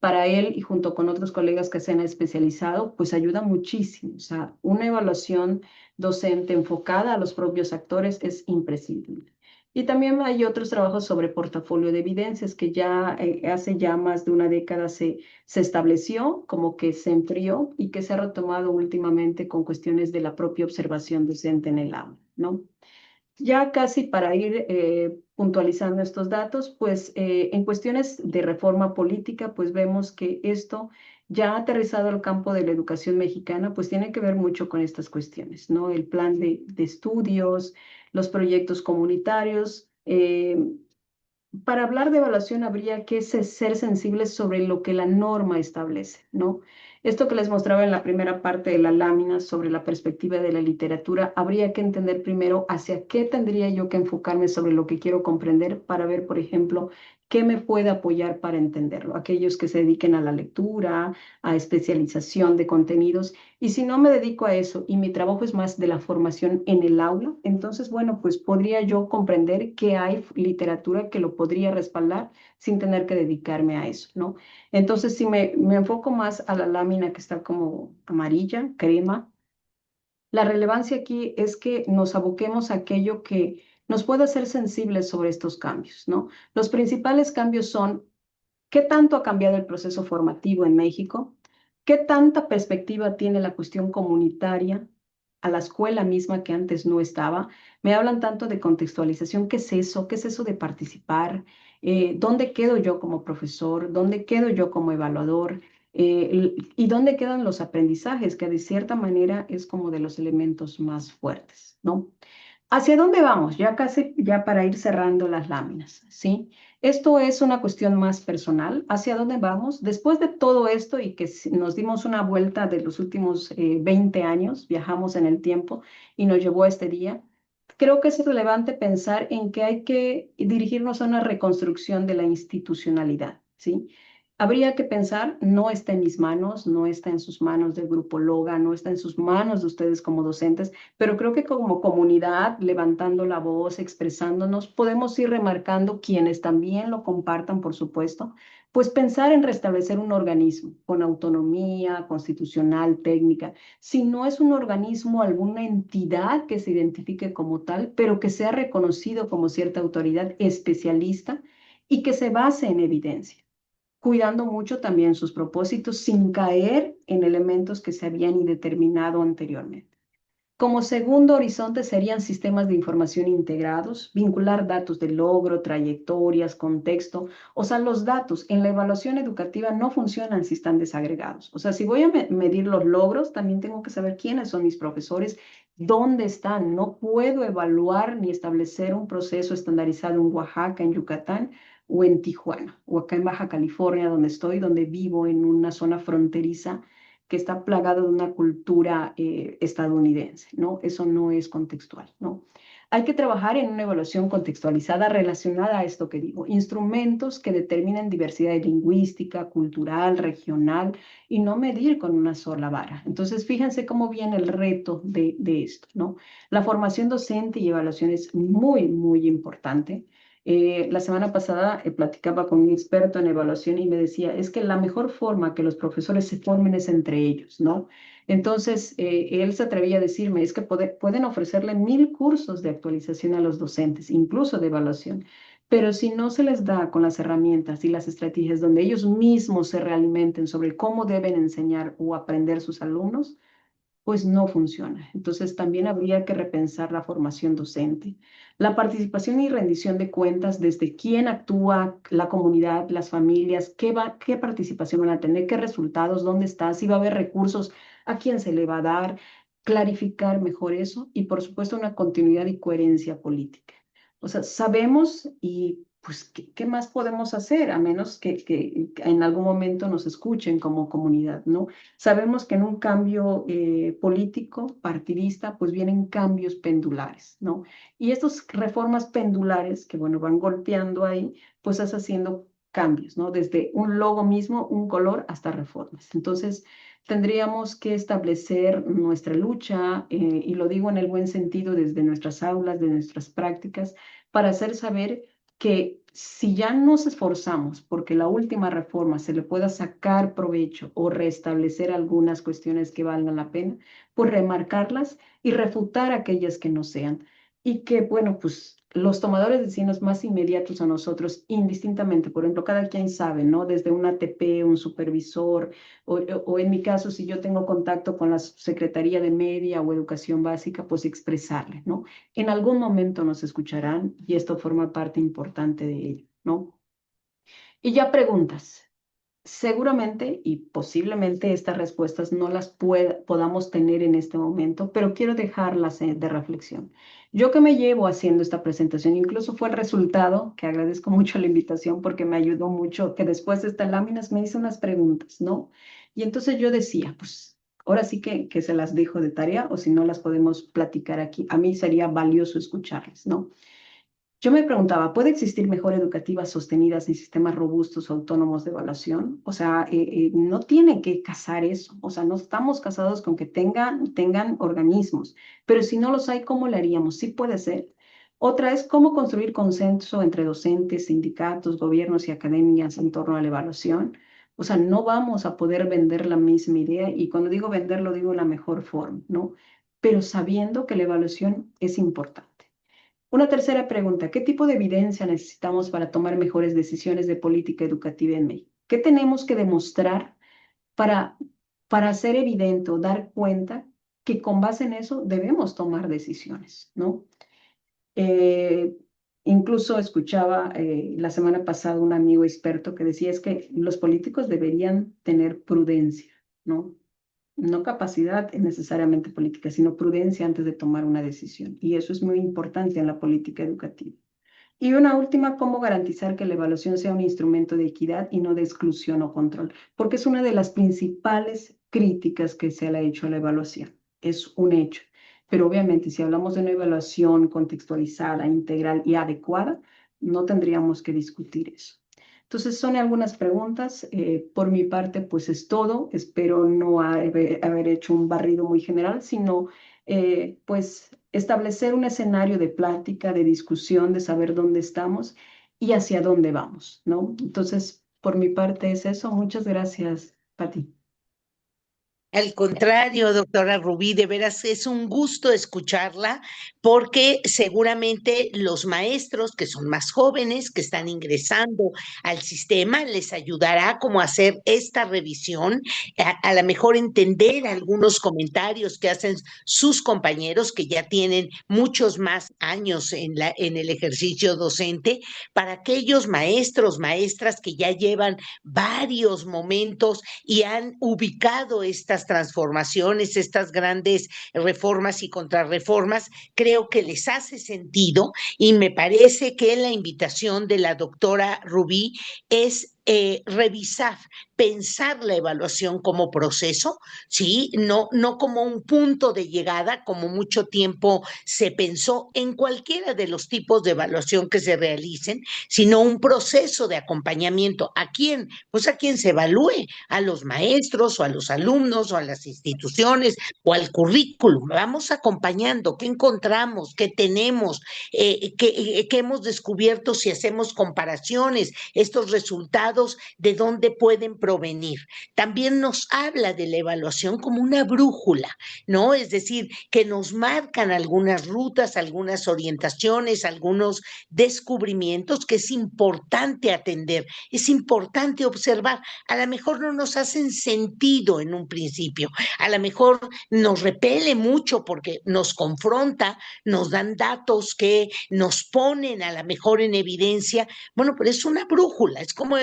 para él y junto con otros colegas que se han especializado, pues ayuda muchísimo. O sea, una evaluación docente enfocada a los propios actores es imprescindible. Y también hay otros trabajos sobre portafolio de evidencias que ya hace ya más de una década se estableció, como que se enfrió y que se ha retomado últimamente con cuestiones de la propia observación docente en el aula, ¿no? Ya casi para ir puntualizando estos datos, pues en cuestiones de reforma política, pues vemos que esto ya aterrizado al campo de la educación mexicana, pues tiene que ver mucho con estas cuestiones, ¿no? El plan de estudios, los proyectos comunitarios. Para hablar de evaluación habría que ser sensibles sobre lo que la norma establece, ¿no? Esto que les mostraba en la primera parte de la lámina sobre la perspectiva de la literatura, habría que entender primero hacia qué tendría yo que enfocarme sobre lo que quiero comprender para ver, por ejemplo, qué me puede apoyar para entenderlo. Aquellos que se dediquen a la lectura, a especialización de contenidos. Y si no me dedico a eso y mi trabajo es más de la formación en el aula, entonces, bueno, pues podría yo comprender que hay literatura que lo podría respaldar sin tener que dedicarme a eso, ¿no? Entonces, si me enfoco más a la lámina que está como amarilla, crema, la relevancia aquí es que nos aboquemos a aquello que nos pueda hacer sensibles sobre estos cambios, ¿no? Los principales cambios son ¿qué tanto ha cambiado el proceso formativo en México? ¿Qué tanta perspectiva tiene la cuestión comunitaria a la escuela misma que antes no estaba? Me hablan tanto de contextualización. ¿Qué es eso? ¿Qué es eso de participar? ¿Dónde quedo yo como profesor? ¿Dónde quedo yo como evaluador? ¿Y dónde quedan los aprendizajes? Que de cierta manera es como de los elementos más fuertes, ¿no? ¿Hacia dónde vamos? Ya casi, ya para ir cerrando las láminas, ¿sí? Esto es una cuestión más personal. ¿Hacia dónde vamos? Después de todo esto y que nos dimos una vuelta de los últimos 20 años, viajamos en el tiempo y nos llevó a este día, creo que es relevante pensar en que hay que dirigirnos a una reconstrucción de la institucionalidad, ¿sí? Habría que pensar, no está en mis manos, no está en sus manos del grupo Loga, no está en sus manos de ustedes como docentes, pero creo que como comunidad, levantando la voz, expresándonos, podemos ir remarcando quienes también lo compartan, por supuesto, pues pensar en restablecer un organismo con autonomía constitucional, técnica. Si no es un organismo, alguna entidad que se identifique como tal, pero que sea reconocido como cierta autoridad especialista y que se base en evidencia cuidando mucho también sus propósitos sin caer en elementos que se habían determinado anteriormente. Como segundo horizonte serían sistemas de información integrados, vincular datos de logro, trayectorias, contexto. O sea, los datos en la evaluación educativa no funcionan si están desagregados. O sea, si voy a medir los logros, también tengo que saber quiénes son mis profesores, dónde están. No puedo evaluar ni establecer un proceso estandarizado en Oaxaca, en Yucatán o en Tijuana o acá en Baja California, donde estoy, donde vivo en una zona fronteriza que está plagado de una cultura estadounidense, ¿no? Eso no es contextual, ¿no? Hay que trabajar en una evaluación contextualizada relacionada a esto que digo, instrumentos que determinen diversidad lingüística, cultural, regional, y no medir con una sola vara. Entonces, fíjense cómo viene el reto de esto, ¿no? La formación docente y evaluación es muy, muy importante. La semana pasada platicaba con un experto en evaluación y me decía, es que la mejor forma que los profesores se formen es entre ellos, ¿no? Entonces, él se atrevía a decirme, es que pueden ofrecerle 1000 cursos de actualización a los docentes, incluso de evaluación, pero si no se les da con las herramientas y las estrategias donde ellos mismos se realimenten sobre cómo deben enseñar o aprender sus alumnos, pues no funciona. Entonces también habría que repensar la formación docente, la participación y rendición de cuentas desde quién actúa, la comunidad, las familias, qué participación van a tener, qué resultados, dónde está, si va a haber recursos, a quién se le va a dar, clarificar mejor eso y por supuesto una continuidad y coherencia política. O sea, sabemos y pues, ¿qué más podemos hacer? A menos que en algún momento nos escuchen como comunidad, ¿no? Sabemos que en un cambio político, partidista, pues vienen cambios pendulares, ¿no? Y estas reformas pendulares que, bueno, van golpeando ahí, pues es haciendo cambios, ¿no? Desde un logo mismo, un color, hasta reformas. Entonces, tendríamos que establecer nuestra lucha, y lo digo en el buen sentido, desde nuestras aulas, de nuestras prácticas, para hacer saber que si ya nos esforzamos porque la última reforma se le pueda sacar provecho o restablecer algunas cuestiones que valgan la pena, pues remarcarlas y refutar aquellas que no sean. Y que, bueno, pues los tomadores de decisiones más inmediatos a nosotros, indistintamente, por ejemplo, cada quien sabe, ¿no? Desde un ATP, un supervisor, o en mi caso, si yo tengo contacto con la Secretaría de Media o Educación Básica, pues expresarle, ¿no? En algún momento nos escucharán y esto forma parte importante de ello, ¿no? Y ya preguntas. Seguramente y posiblemente estas respuestas no las podamos tener en este momento, pero quiero dejarlas de reflexión. Yo que me llevo haciendo esta presentación, incluso fue el resultado, que agradezco mucho la invitación porque me ayudó mucho, que después de estas láminas me hice unas preguntas, ¿no? Y entonces yo decía, pues ahora sí que se las dejo de tarea o si no las podemos platicar aquí. A mí sería valioso escucharles, ¿no? Yo me preguntaba, ¿puede existir mejora educativa sostenidas en sistemas robustos o autónomos de evaluación? O sea, no tiene que casar eso. O sea, no estamos casados con que tengan organismos, pero si no los hay, ¿cómo lo haríamos? Sí puede ser. Otra es cómo construir consenso entre docentes, sindicatos, gobiernos y academias en torno a la evaluación. O sea, no vamos a poder vender la misma idea y cuando digo vender lo digo en la mejor forma, ¿no? Pero sabiendo que la evaluación es importante. Una tercera pregunta, ¿qué tipo de evidencia necesitamos para tomar mejores decisiones de política educativa en México? ¿Qué tenemos que demostrar para, para hacer evidente o dar cuenta que con base en eso debemos tomar decisiones, ¿no? Eh, Incluso escuchaba la semana pasada un amigo experto que decía es que los políticos deberían tener prudencia, ¿no? No capacidad necesariamente política, sino prudencia antes de tomar una decisión. Y eso es muy importante en la política educativa. Y una última, cómo garantizar que la evaluación sea un instrumento de equidad y no de exclusión o control, porque es una de las principales críticas que se le ha hecho a la evaluación. Es un hecho. Pero obviamente, si hablamos de una evaluación contextualizada, integral y adecuada, no tendríamos que discutir eso. Entonces, son algunas preguntas. Por mi parte, pues es todo. Espero no haber hecho un barrido muy general, sino pues establecer un escenario de plática, de discusión, de saber dónde estamos y hacia dónde vamos, ¿no? Entonces, por mi parte es eso. Muchas gracias, Pati. Al contrario, doctora Rubí, de veras es un gusto escucharla porque seguramente los maestros que son más jóvenes, que están ingresando al sistema, les ayudará como a hacer esta revisión, a lo mejor entender algunos comentarios que hacen sus compañeros que ya tienen muchos más años en el ejercicio docente, para aquellos maestros, maestras que ya llevan varios momentos y han ubicado estas transformaciones, estas grandes reformas y contrarreformas, creo que les hace sentido y me parece que la invitación de la doctora Rubí es revisar, pensar la evaluación como proceso, ¿sí? No como un punto de llegada, como mucho tiempo se pensó en cualquiera de los tipos de evaluación que se realicen, sino un proceso de acompañamiento. ¿A quién? Pues a quien se evalúe, a los maestros o a los alumnos o a las instituciones o al currículum. Vamos acompañando, qué encontramos, qué tenemos, qué hemos descubierto si hacemos comparaciones, estos resultados, de dónde pueden provenir. También nos habla de la evaluación como una brújula, ¿no? Es decir, que nos marcan algunas rutas, algunas orientaciones, algunos descubrimientos que es importante atender, es importante observar. A lo mejor no nos hacen sentido en un principio, a lo mejor nos repele mucho porque nos confronta, nos dan datos que nos ponen a lo mejor en evidencia. Bueno, pero es una brújula, es como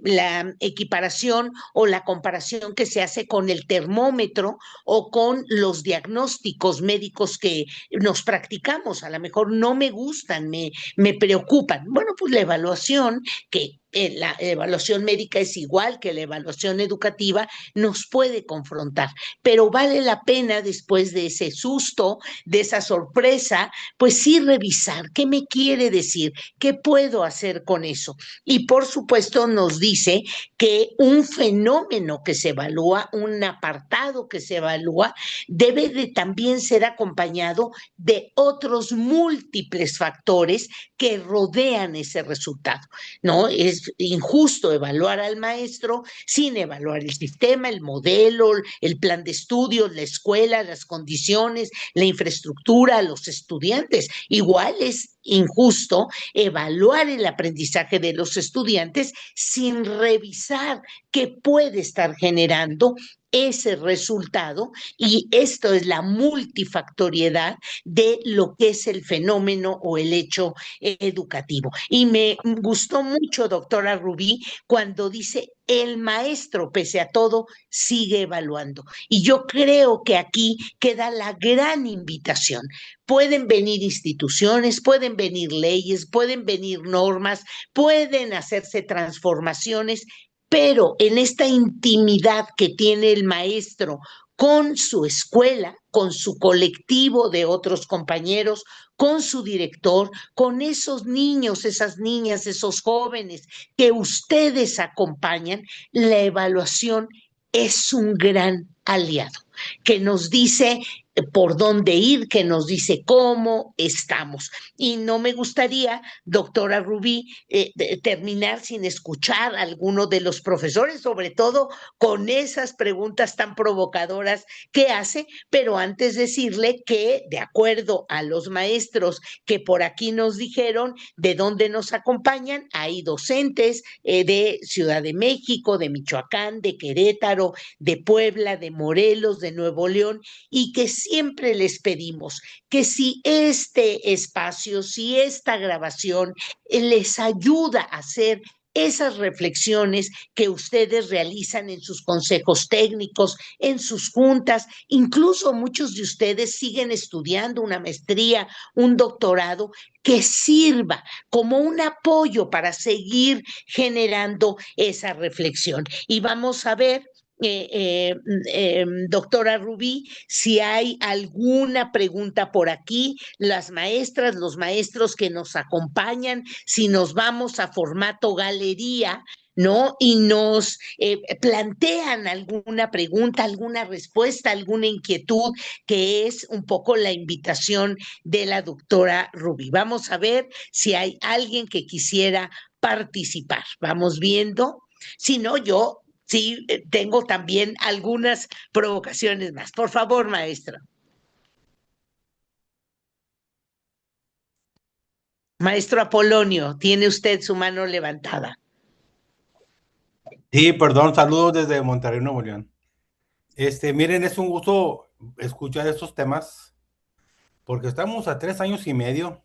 la equiparación o la comparación que se hace con el termómetro o con los diagnósticos médicos que nos practicamos. A lo mejor no me gustan, me preocupan. Bueno, pues la evaluación que la evaluación médica es igual que la evaluación educativa, nos puede confrontar, pero vale la pena después de ese susto, de esa sorpresa, pues sí revisar qué me quiere decir, qué puedo hacer con eso. Y por supuesto nos dice que un fenómeno que se evalúa, un apartado que se evalúa, debe de también ser acompañado de otros múltiples factores que rodean ese resultado, ¿no? es injusto evaluar al maestro sin evaluar el sistema, el modelo, el plan de estudios, la escuela, las condiciones, la infraestructura, los estudiantes. Igual es injusto evaluar el aprendizaje de los estudiantes sin revisar qué puede estar generando ese resultado, y esto es la multifactoriedad de lo que es el fenómeno o el hecho educativo. Y me gustó mucho, doctora Rubí, cuando dice el maestro, pese a todo, sigue evaluando. Y yo creo que aquí queda la gran invitación. Pueden venir instituciones, pueden venir leyes, pueden venir normas, pueden hacerse transformaciones, pero en esta intimidad que tiene el maestro con su escuela, con su colectivo de otros compañeros, con su director, con esos niños, esas niñas, esos jóvenes que ustedes acompañan, la evaluación es un gran aliado que nos dice por dónde ir, que nos dice cómo estamos. Y no me gustaría, doctora Rubí, terminar sin escuchar a alguno de los profesores, sobre todo con esas preguntas tan provocadoras que hace, pero antes decirle que, de acuerdo a los maestros que por aquí nos dijeron de dónde nos acompañan, hay docentes de Ciudad de México, de Michoacán, de Querétaro, de Puebla, de Morelos, de Nuevo León, y que siempre les pedimos que si este espacio, si esta grabación les ayuda a hacer esas reflexiones que ustedes realizan en sus consejos técnicos, en sus juntas, incluso muchos de ustedes siguen estudiando una maestría, un doctorado, que sirva como un apoyo para seguir generando esa reflexión. Y vamos a ver, doctora Rubí, si hay alguna pregunta por aquí, las maestras, los maestros que nos acompañan, si nos vamos a formato galería, ¿no? Y nos plantean alguna pregunta, alguna respuesta, alguna inquietud, que es un poco la invitación de la doctora Rubí. Vamos a ver si hay alguien que quisiera participar. Vamos viendo. Si no, yo sí tengo también algunas provocaciones más. Por favor, maestra. Maestro Apolonio, tiene usted su mano levantada. Sí, perdón, saludos desde Monterrey, Nuevo León. Miren, es un gusto escuchar estos temas, porque estamos a 3 años y medio,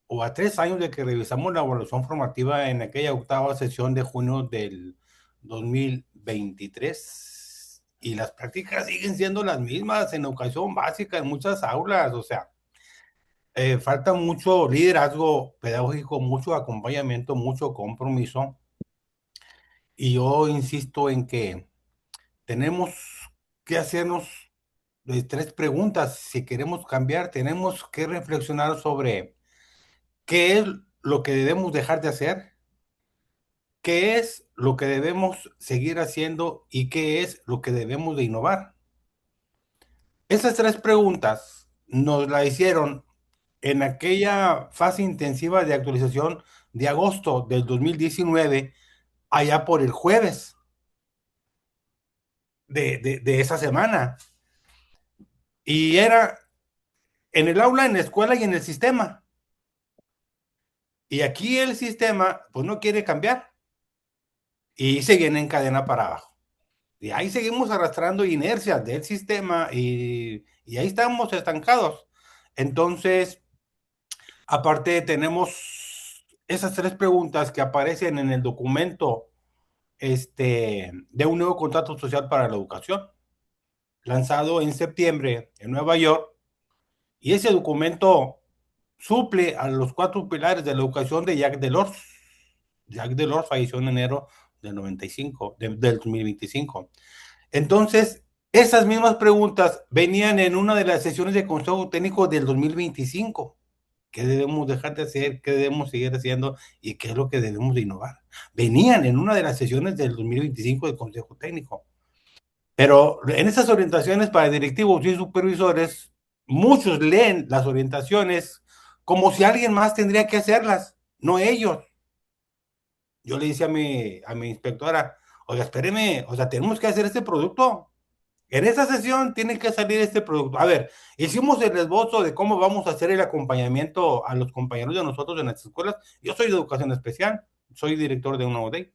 o a 3 años de que revisamos la evaluación formativa en aquella octava sesión de junio del 2023, y las prácticas siguen siendo las mismas en educación básica en muchas aulas. O sea, falta mucho liderazgo pedagógico, mucho acompañamiento, mucho compromiso, y yo insisto en que tenemos que hacernos tres preguntas. Si queremos cambiar, tenemos que reflexionar sobre qué es lo que debemos dejar de hacer, qué es lo que debemos seguir haciendo y qué es lo que debemos de innovar. Esas tres preguntas nos la hicieron en aquella fase intensiva de actualización de agosto del 2019, allá por el jueves de esa semana. Y era en el aula, en la escuela y en el sistema. Y aquí el sistema, pues no quiere cambiar y se viene en cadena para abajo. Y ahí seguimos arrastrando inercias del sistema y ahí estamos estancados. Entonces, aparte tenemos esas tres preguntas que aparecen en el documento de un nuevo contrato social para la educación, lanzado en septiembre en Nueva York. Y ese documento suple a los 4 pilares de la educación de Jacques Delors. Jacques Delors falleció en enero del 95, del 2025. Entonces, esas mismas preguntas venían en una de las sesiones de Consejo Técnico del 2025. ¿Qué debemos dejar de hacer? ¿Qué debemos seguir haciendo? ¿Y qué es lo que debemos de innovar? Venían en una de las sesiones del 2025 del Consejo Técnico. Pero en esas orientaciones para directivos y supervisores, muchos leen las orientaciones como si alguien más tendría que hacerlas, no ellos. yo le dije a mi inspectora, oiga, espéreme, o sea, tenemos que hacer este producto. En esa sesión tiene que salir este producto. A ver, hicimos el esbozo de cómo vamos a hacer el acompañamiento a los compañeros de nosotros en las escuelas. Yo soy de educación especial, soy director de una ODEI.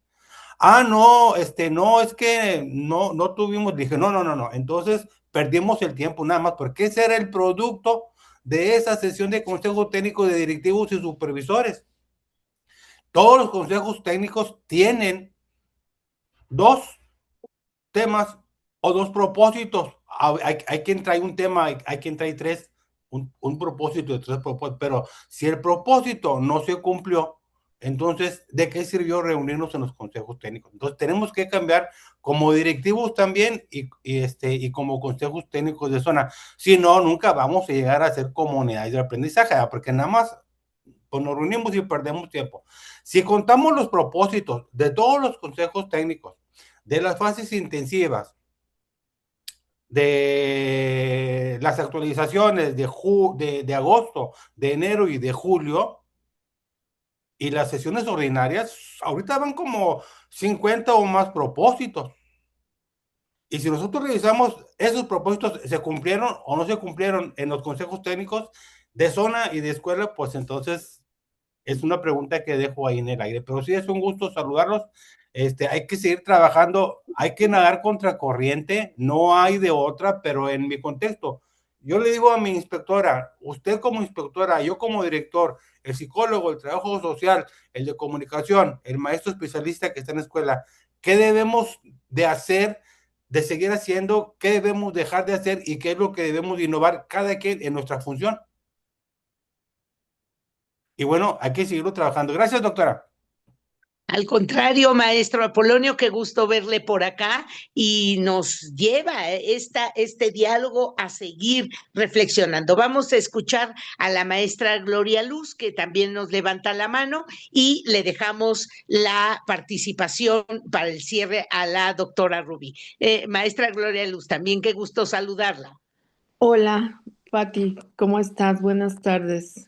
Ah, no, no, es que no tuvimos, dije, no. Entonces perdimos el tiempo nada más, porque ese era el producto de esa sesión de consejo técnico de directivos y supervisores. Todos los consejos técnicos tienen dos temas o dos propósitos. Hay quien trae un tema, hay quien trae tres, un propósito de tres propósitos, pero si el propósito no se cumplió, entonces, ¿de qué sirvió reunirnos en los consejos técnicos? Entonces, tenemos que cambiar como directivos también y como consejos técnicos de zona. Si no, nunca vamos a llegar a ser comunidades de aprendizaje, porque nada más pues, nos reunimos y perdemos tiempo. Si contamos los propósitos de todos los consejos técnicos, de las fases intensivas, de las actualizaciones de agosto, de enero y de julio, y las sesiones ordinarias, ahorita van como 50 o más propósitos. Y si nosotros revisamos esos propósitos, ¿se cumplieron o no se cumplieron en los consejos técnicos de zona y de escuela? Pues entonces es una pregunta que dejo ahí en el aire, pero sí es un gusto saludarlos. Hay que seguir trabajando, hay que nadar contra corriente, no hay de otra, pero en mi contexto, yo le digo a mi inspectora, usted como inspectora, yo como director, el psicólogo, el trabajo social, el de comunicación, el maestro especialista que está en la escuela, ¿qué debemos de hacer, de seguir haciendo? ¿Qué debemos dejar de hacer y qué es lo que debemos de innovar cada quien en nuestra función? Y bueno, hay que seguirlo trabajando. Gracias, doctora. Al contrario, maestro Apolonio, qué gusto verle por acá y nos lleva este diálogo a seguir reflexionando. Vamos a escuchar a la maestra Gloria Luz, que también nos levanta la mano, y le dejamos la participación para el cierre a la doctora Rubí. Maestra Gloria Luz, también qué gusto saludarla. Hola, Pati, ¿cómo estás? Buenas tardes.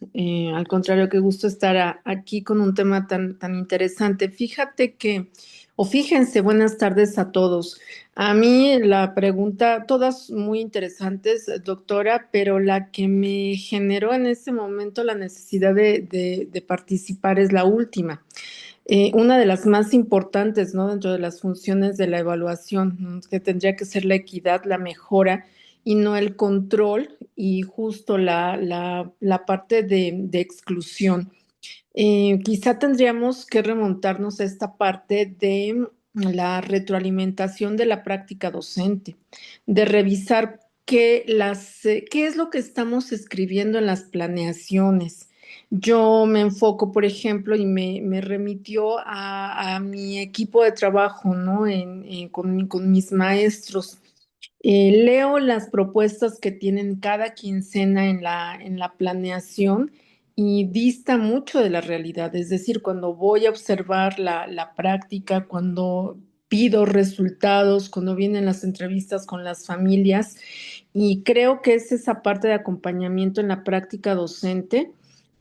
Al contrario, qué gusto estar aquí con un tema tan interesante. Fíjate que, o fíjense, buenas tardes a todos. A mí la pregunta, todas muy interesantes, doctora, pero la que me generó en este momento la necesidad de participar es la última. Una de las más importantes, ¿no? Dentro de las funciones de la evaluación, ¿no? Que tendría que ser la equidad, la mejora y no el control y justo la parte de exclusión. Quizá tendríamos que remontarnos a esta parte de la retroalimentación de la práctica docente, de revisar qué es lo que estamos escribiendo en las planeaciones. Yo me enfoco, por ejemplo, y me remitió a mi equipo de trabajo, ¿no? Con mis maestros. Leo las propuestas que tienen cada quincena en la planeación y dista mucho de la realidad. Es decir, cuando voy a observar la práctica, cuando pido resultados, cuando vienen las entrevistas con las familias, y creo que es esa parte de acompañamiento en la práctica docente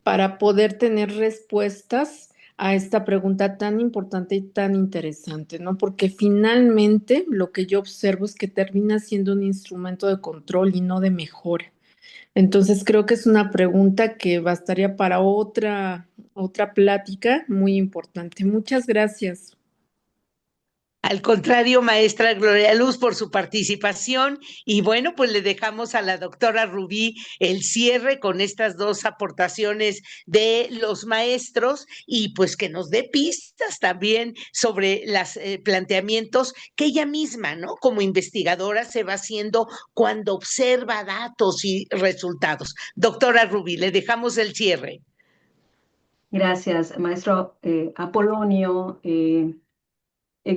para poder tener respuestas a esta pregunta tan importante y tan interesante, ¿no? Porque finalmente lo que yo observo es que termina siendo un instrumento de control y no de mejora. Entonces creo que es una pregunta que bastaría para otra plática muy importante. Muchas gracias. Al contrario, maestra Gloria Luz, por su participación. Y bueno, pues le dejamos a la doctora Rubí el cierre con estas dos aportaciones de los maestros y pues que nos dé pistas también sobre los planteamientos que ella misma, ¿no? Como investigadora se va haciendo cuando observa datos y resultados. Doctora Rubí, le dejamos el cierre. Gracias, maestro Apolonio.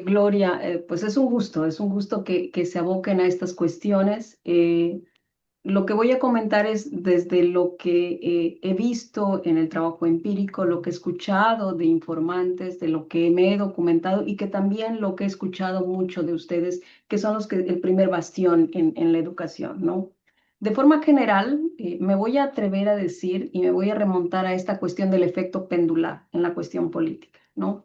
Gloria, pues es un gusto que se aboquen a estas cuestiones. Lo que voy a comentar es desde lo que he visto en el trabajo empírico, lo que he escuchado de informantes, de lo que me he documentado y que también lo que he escuchado mucho de ustedes, que son los que el primer bastión en la educación, ¿no? De forma general, me voy a atrever a decir y me voy a remontar a esta cuestión del efecto pendular en la cuestión política, ¿no?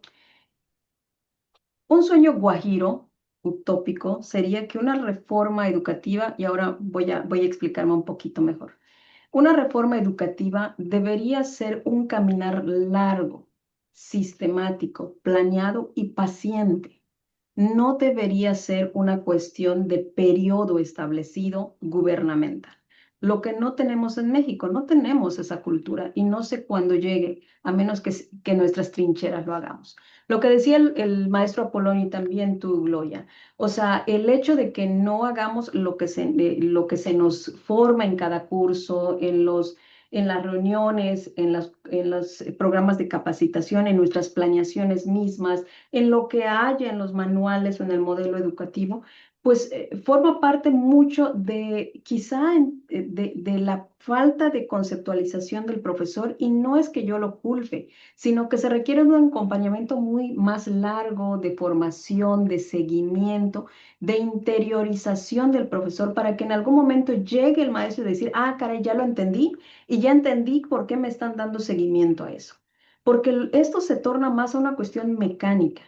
Un sueño guajiro, utópico, sería que una reforma educativa, y ahora voy a explicarme un poquito mejor. Una reforma educativa debería ser un caminar largo, sistemático, planeado y paciente. No debería ser una cuestión de periodo establecido gubernamental. Lo que no tenemos en México, no tenemos esa cultura y no sé cuándo llegue, a menos que nuestras trincheras lo hagamos. Lo que decía el maestro Apolonio y también tú, Gloria, o sea, el hecho de que no hagamos lo que se nos forma en cada curso, en las reuniones, en los programas de capacitación, en nuestras planeaciones mismas, en lo que haya en los manuales o en el modelo educativo, pues forma parte mucho de quizá de la falta de conceptualización del profesor y no es que yo lo culpe, sino que se requiere un acompañamiento muy más largo de formación, de seguimiento, de interiorización del profesor para que en algún momento llegue el maestro y decir, ah, caray, ya lo entendí y ya entendí por qué me están dando seguimiento a eso. Porque esto se torna más a una cuestión mecánica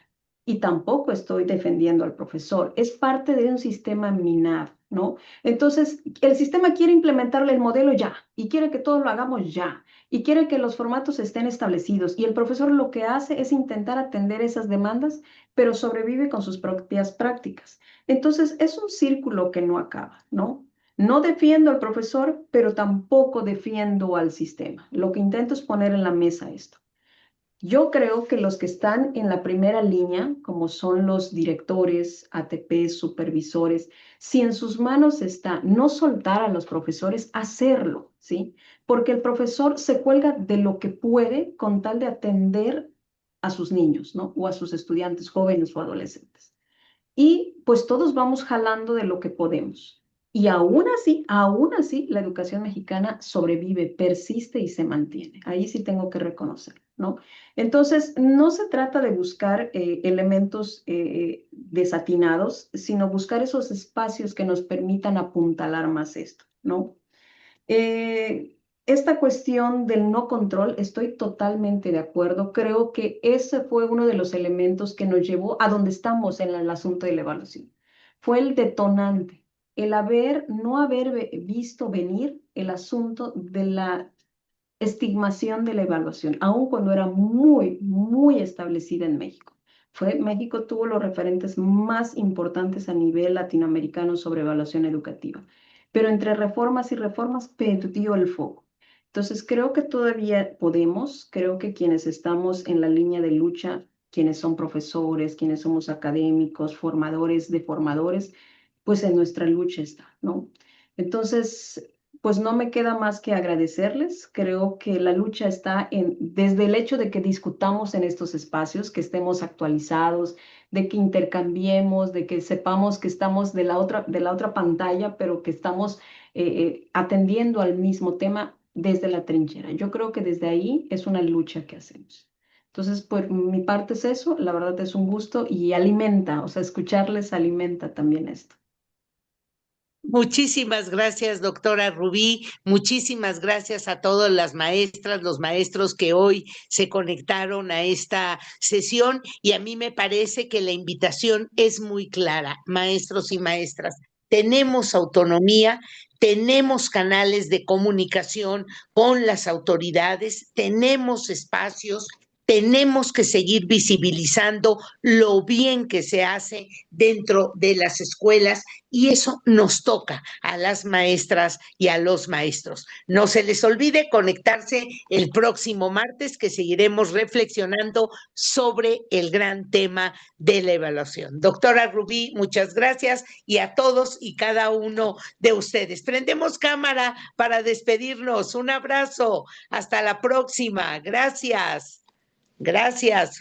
y tampoco estoy defendiendo al profesor, es parte de un sistema minado, ¿no? Entonces, el sistema quiere implementarle el modelo ya y quiere que todo lo hagamos ya y quiere que los formatos estén establecidos y el profesor lo que hace es intentar atender esas demandas, pero sobrevive con sus propias prácticas. Entonces, es un círculo que no acaba, ¿no? No defiendo al profesor, pero tampoco defiendo al sistema. Lo que intento es poner en la mesa esto. Yo creo que los que están en la primera línea, como son los directores, ATP, supervisores, si en sus manos está no soltar a los profesores, hacerlo, ¿sí? Porque el profesor se cuelga de lo que puede con tal de atender a sus niños, ¿no? O a sus estudiantes jóvenes o adolescentes. Y pues todos vamos jalando de lo que podemos. Y aún así, la educación mexicana sobrevive, persiste y se mantiene. Ahí sí tengo que reconocer, ¿no? Entonces, no se trata de buscar elementos desatinados, sino buscar esos espacios que nos permitan apuntalar más esto, ¿no? Esta cuestión del no control, estoy totalmente de acuerdo. Creo que ese fue uno de los elementos que nos llevó a donde estamos en el asunto de la evaluación. Fue el detonante, el no haber visto venir el asunto de la estigmación de la evaluación, aun cuando era muy, muy establecida en México. México tuvo los referentes más importantes a nivel latinoamericano sobre evaluación educativa, pero entre reformas y reformas perdió el foco. Entonces, creo que todavía podemos, creo que quienes estamos en la línea de lucha, quienes son profesores, quienes somos académicos, formadores de formadores, pues en nuestra lucha está, ¿no? Entonces, pues no me queda más que agradecerles. Creo que la lucha está desde el hecho de que discutamos en estos espacios, que estemos actualizados, de que intercambiemos, de que sepamos que estamos de la otra pantalla, pero que estamos atendiendo al mismo tema desde la trinchera. Yo creo que desde ahí es una lucha que hacemos. Entonces, por mi parte es eso, la verdad es un gusto y alimenta, o sea, escucharles alimenta también esto. Muchísimas gracias, doctora Rubí. Muchísimas gracias a todas las maestras, los maestros que hoy se conectaron a esta sesión. Y a mí me parece que la invitación es muy clara, maestros y maestras. Tenemos autonomía, tenemos canales de comunicación con las autoridades, tenemos espacios. Tenemos que seguir visibilizando lo bien que se hace dentro de las escuelas y eso nos toca a las maestras y a los maestros. No se les olvide conectarse el próximo martes que seguiremos reflexionando sobre el gran tema de la evaluación. Doctora Rubí, muchas gracias y a todos y cada uno de ustedes. Prendemos cámara para despedirnos. Un abrazo. Hasta la próxima. Gracias. Gracias.